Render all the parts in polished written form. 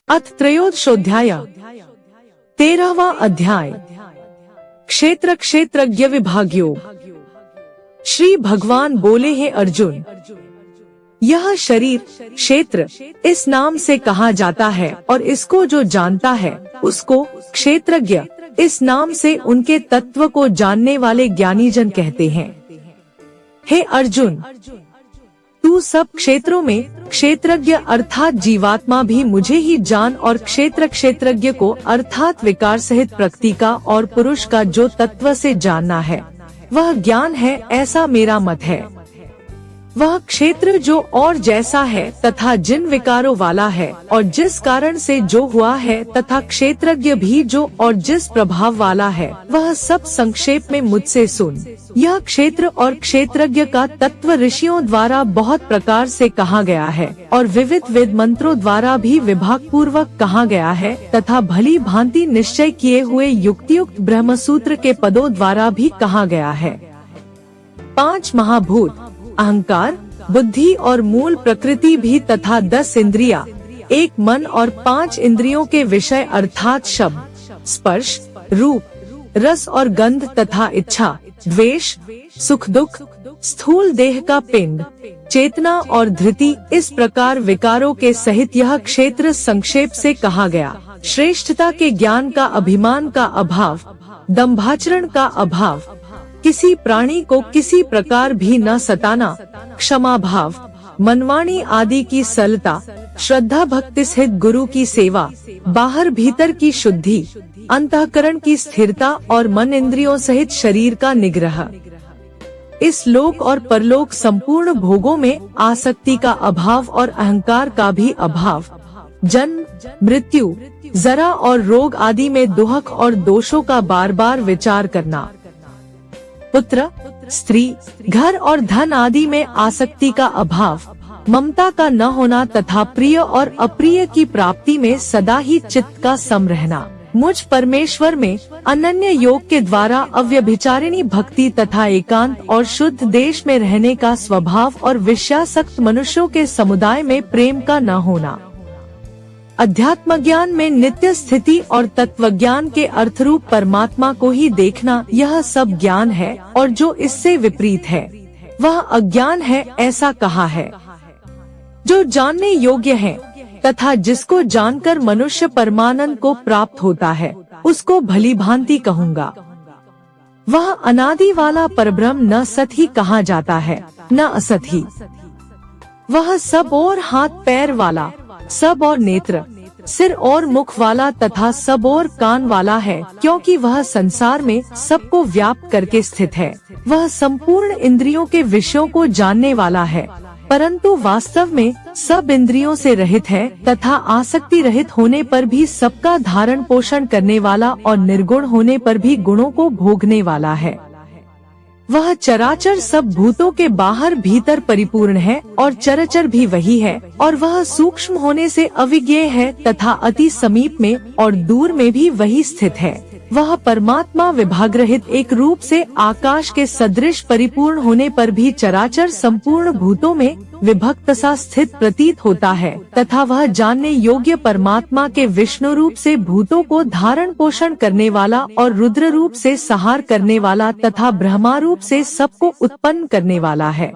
अथ त्रयोदशोऽध्याय 13वां अध्याय क्षेत्र क्षेत्रज्ञ विभागयोग। श्री भगवान बोले हैं अर्जुन, यह शरीर क्षेत्र इस नाम से कहा जाता है और इसको जो जानता है उसको क्षेत्रज्ञ इस नाम से उनके तत्व को जानने वाले ज्ञानी जन कहते हैं। हे अर्जुन, तू सब क्षेत्रों में क्षेत्रज्ञ अर्थात जीवात्मा भी मुझे ही जान और क्षेत्रज्ञ को अर्थात विकार सहित प्रकृति का और पुरुष का जो तत्व से जानना है वह ज्ञान है, ऐसा मेरा मत है। वह क्षेत्र जो और जैसा है तथा जिन विकारों वाला है और जिस कारण से जो हुआ है तथा क्षेत्रज्ञ भी जो और जिस प्रभाव वाला है वह सब संक्षेप में मुझसे सुन। यह क्षेत्र और क्षेत्रज्ञ का तत्व ऋषियों द्वारा बहुत प्रकार से कहा गया है और विविध वेद मंत्रों द्वारा भी विभाग पूर्वक कहा गया है तथा भली भांति निश्चय किए हुए युक्तियुक्त ब्रह्मसूत्र के पदों द्वारा भी कहा गया है। 5 महाभूत अहंकार, बुद्धि और मूल प्रकृति भी तथा 10 इंद्रियां, 1 मन और 5 इंद्रियों के विषय अर्थात शब्द, स्पर्श, रूप, रस और गंध तथा इच्छा, द्वेष, सुख दुख, स्थूल देह का पिंड, चेतना और धृति, इस प्रकार विकारों के सहित यह क्षेत्र संक्षेप से कहा गया। श्रेष्ठता के ज्ञान का अभिमान का अभाव, दंभाचरण का अभाव, किसी प्राणी को किसी प्रकार भी न सताना, क्षमा भाव, मनवाणी आदि की सरलता, श्रद्धा भक्ति सहित गुरु की सेवा, बाहर भीतर की शुद्धि, अंतःकरण की स्थिरता और मन इंद्रियों सहित शरीर का निग्रह, इस लोक और परलोक संपूर्ण भोगों में आसक्ति का अभाव और अहंकार का भी अभाव, जन्म, मृत्यु, जरा और रोग आदि में दुख और दोषों का बार बार विचार करना, पुत्र, स्त्री, घर और धन आदि में आसक्ति का अभाव, ममता का न होना तथा प्रिय और अप्रिय की प्राप्ति में सदा ही चित्त का सम रहना, मुझ परमेश्वर में अनन्य योग के द्वारा अव्यभिचारिणी भक्ति तथा एकांत और शुद्ध देश में रहने का स्वभाव और विषयासक्त मनुष्यों के समुदाय में प्रेम का न होना, अध्यात्म ज्ञान में नित्य स्थिति और तत्व ज्ञान के अर्थरूप परमात्मा को ही देखना, यह सब ज्ञान है और जो इससे विपरीत है वह अज्ञान है, ऐसा कहा है। जो जानने योग्य है तथा जिसको जानकर मनुष्य परमानंद को प्राप्त होता है उसको भली भांति कहूँगा। वह अनादि वाला परब्रह्म न सत ही कहा जाता है न असत ही। वह सब और हाथ पैर वाला, सब और नेत्र, सिर और मुख वाला तथा सब और कान वाला है, क्योंकि वह संसार में सबको व्याप्त करके स्थित है। वह संपूर्ण इंद्रियों के विषयों को जानने वाला है, परंतु वास्तव में सब इंद्रियों से रहित है तथा आसक्ति रहित होने पर भी सबका धारण पोषण करने वाला और निर्गुण होने पर भी गुणों को भोगने वाला है। वह चराचर सब भूतों के बाहर भीतर परिपूर्ण है और चराचर भी वही है और वह सूक्ष्म होने से अविज्ञेय है तथा अति समीप में और दूर में भी वही स्थित है। वह परमात्मा विभाग रहित एक रूप से आकाश के सदृश परिपूर्ण होने पर भी चराचर संपूर्ण भूतों में विभक्त सा स्थित प्रतीत होता है तथा वह जानने योग्य परमात्मा के विष्णु रूप से भूतों को धारण पोषण करने वाला और रुद्र रूप से संहार करने वाला तथा ब्रह्मा रूप से सबको उत्पन्न करने वाला है।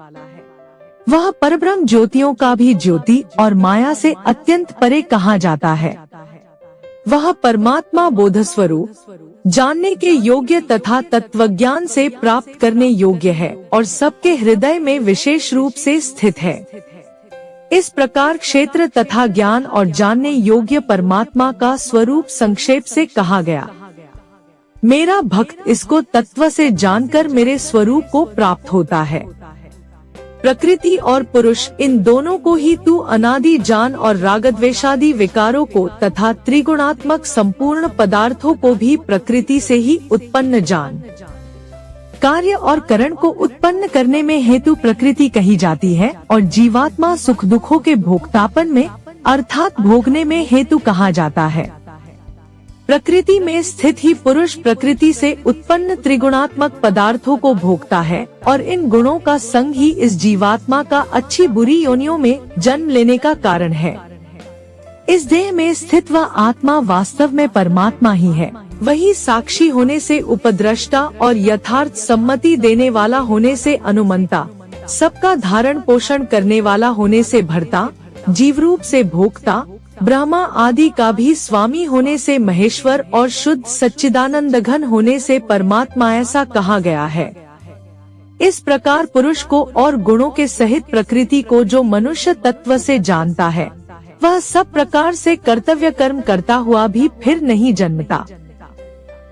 वह परब्रह्म ज्योतियों का भी ज्योति और माया से अत्यंत परे कहा जाता है। वह परमात्मा बोध स्वरूप, जानने के योग्य तथा तत्वज्ञान से प्राप्त करने योग्य है और सबके हृदय में विशेष रूप से स्थित है। इस प्रकार क्षेत्र तथा ज्ञान और जानने योग्य परमात्मा का स्वरूप संक्षेप से कहा गया। मेरा भक्त इसको तत्व से जानकर मेरे स्वरूप को प्राप्त होता है। प्रकृति और पुरुष, इन दोनों को ही तू अनादि जान और रागद्वेषादि विकारों को तथा त्रिगुणात्मक संपूर्ण पदार्थों को भी प्रकृति से ही उत्पन्न जान। कार्य और करण को उत्पन्न करने में हेतु प्रकृति कही जाती है और जीवात्मा सुख दुखों के भोक्तापन में अर्थात भोगने में हेतु कहा जाता है। प्रकृति में स्थित ही पुरुष प्रकृति से उत्पन्न त्रिगुणात्मक पदार्थों को भोगता है और इन गुणों का संग ही इस जीवात्मा का अच्छी बुरी योनियों में जन्म लेने का कारण है। इस देह में स्थित वह आत्मा वास्तव में परमात्मा ही है। वही साक्षी होने से उपद्रष्टा और यथार्थ सम्मति देने वाला होने से अनुमंता, सबका धारण पोषण करने वाला होने से भर्ता, जीवरूप से भोक्ता, ब्रह्मा आदि का भी स्वामी होने से महेश्वर और शुद्ध सच्चिदानंद घन होने से परमात्मा ऐसा कहा गया है। इस प्रकार पुरुष को और गुणों के सहित प्रकृति को जो मनुष्य तत्व से जानता है, वह सब प्रकार से कर्तव्य कर्म करता हुआ भी फिर नहीं जन्मता।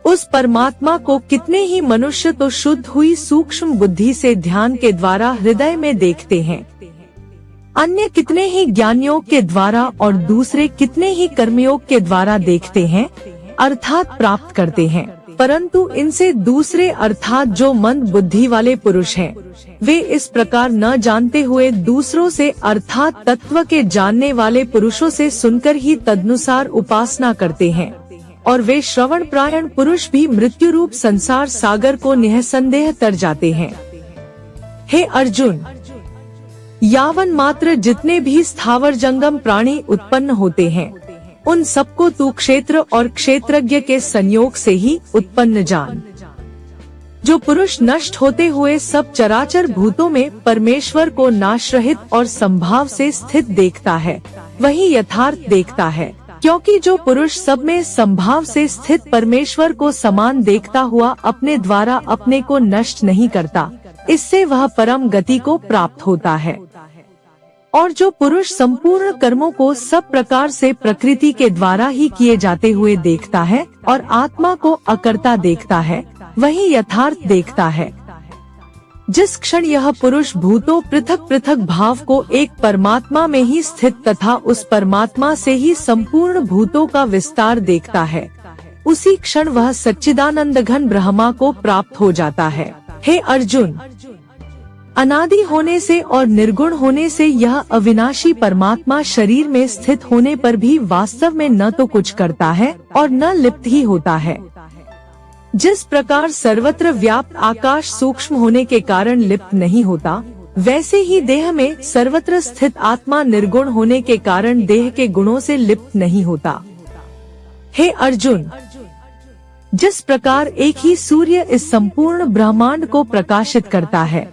उस परमात्मा को कितने ही मनुष्य तो शुद्ध हुई सूक्ष्म बुद्धि से ध्यान के द्वारा हृदय में देखते हैं, अन्य कितने ही ज्ञानयोग के द्वारा और दूसरे कितने ही कर्मयोग के द्वारा देखते हैं अर्थात प्राप्त करते हैं। परंतु इनसे दूसरे अर्थात जो मंद बुद्धि वाले पुरुष हैं, वे इस प्रकार न जानते हुए दूसरों से अर्थात तत्व के जानने वाले पुरुषों से सुनकर ही तदनुसार उपासना करते हैं, और वे श्रवण प्रायण पुरुष भी मृत्यु रूप संसार सागर को निःसंदेह तर जाते हैं। हे अर्जुन, यावन मात्र जितने भी स्थावर जंगम प्राणी उत्पन्न होते हैं, उन सबको तू क्षेत्र और क्षेत्रज्ञ के संयोग से ही उत्पन्न जान। जो पुरुष नष्ट होते हुए सब चराचर भूतों में परमेश्वर को नाशरहित और संभाव से स्थित देखता है, वही यथार्थ देखता है। क्योंकि जो पुरुष सब में संभाव से स्थित परमेश्वर को समान देखता हुआ अपने द्वारा अपने को नष्ट नहीं करता, इससे वह परम गति को प्राप्त होता है। और जो पुरुष संपूर्ण कर्मों को सब प्रकार से प्रकृति के द्वारा ही किए जाते हुए देखता है और आत्मा को अकर्ता देखता है, वही यथार्थ देखता है। जिस क्षण यह पुरुष भूतों पृथक पृथक भाव को एक परमात्मा में ही स्थित तथा उस परमात्मा से ही संपूर्ण भूतों का विस्तार देखता है, उसी क्षण वह सच्चिदानंद घन ब्रह्मा को प्राप्त हो जाता है। हे अर्जुन, अनादि होने से और निर्गुण होने से यह अविनाशी परमात्मा शरीर में स्थित होने पर भी वास्तव में न तो कुछ करता है और न लिप्त ही होता है। जिस प्रकार सर्वत्र व्याप्त आकाश सूक्ष्म होने के कारण लिप्त नहीं होता, वैसे ही देह में सर्वत्र स्थित आत्मा निर्गुण होने के कारण देह के गुणों से लिप्त नहीं होता। हे अर्जुन, जिस प्रकार एक ही सूर्य इस संपूर्ण ब्रह्मांड को प्रकाशित करता है,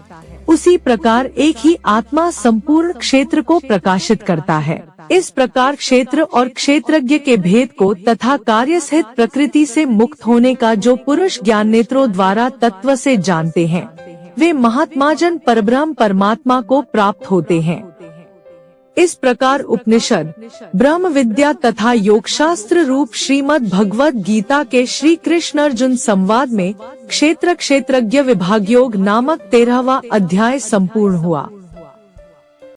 उसी प्रकार एक ही आत्मा संपूर्ण क्षेत्र को प्रकाशित करता है। इस प्रकार क्षेत्र और क्षेत्रज्ञ के भेद को तथा कार्य सहित प्रकृति से मुक्त होने का जो पुरुष ज्ञान नेत्रों द्वारा तत्व से जानते हैं, वे महात्माजन परब्रह्म परमात्मा को प्राप्त होते हैं। इस प्रकार उपनिषद, ब्रह्म विद्या तथा योगशास्त्र रूप श्रीमद् भगवद गीता के श्री कृष्ण अर्जुन संवाद में क्षेत्र क्षेत्रज्ञ विभागयोग नामक 13वां अध्याय संपूर्ण हुआ।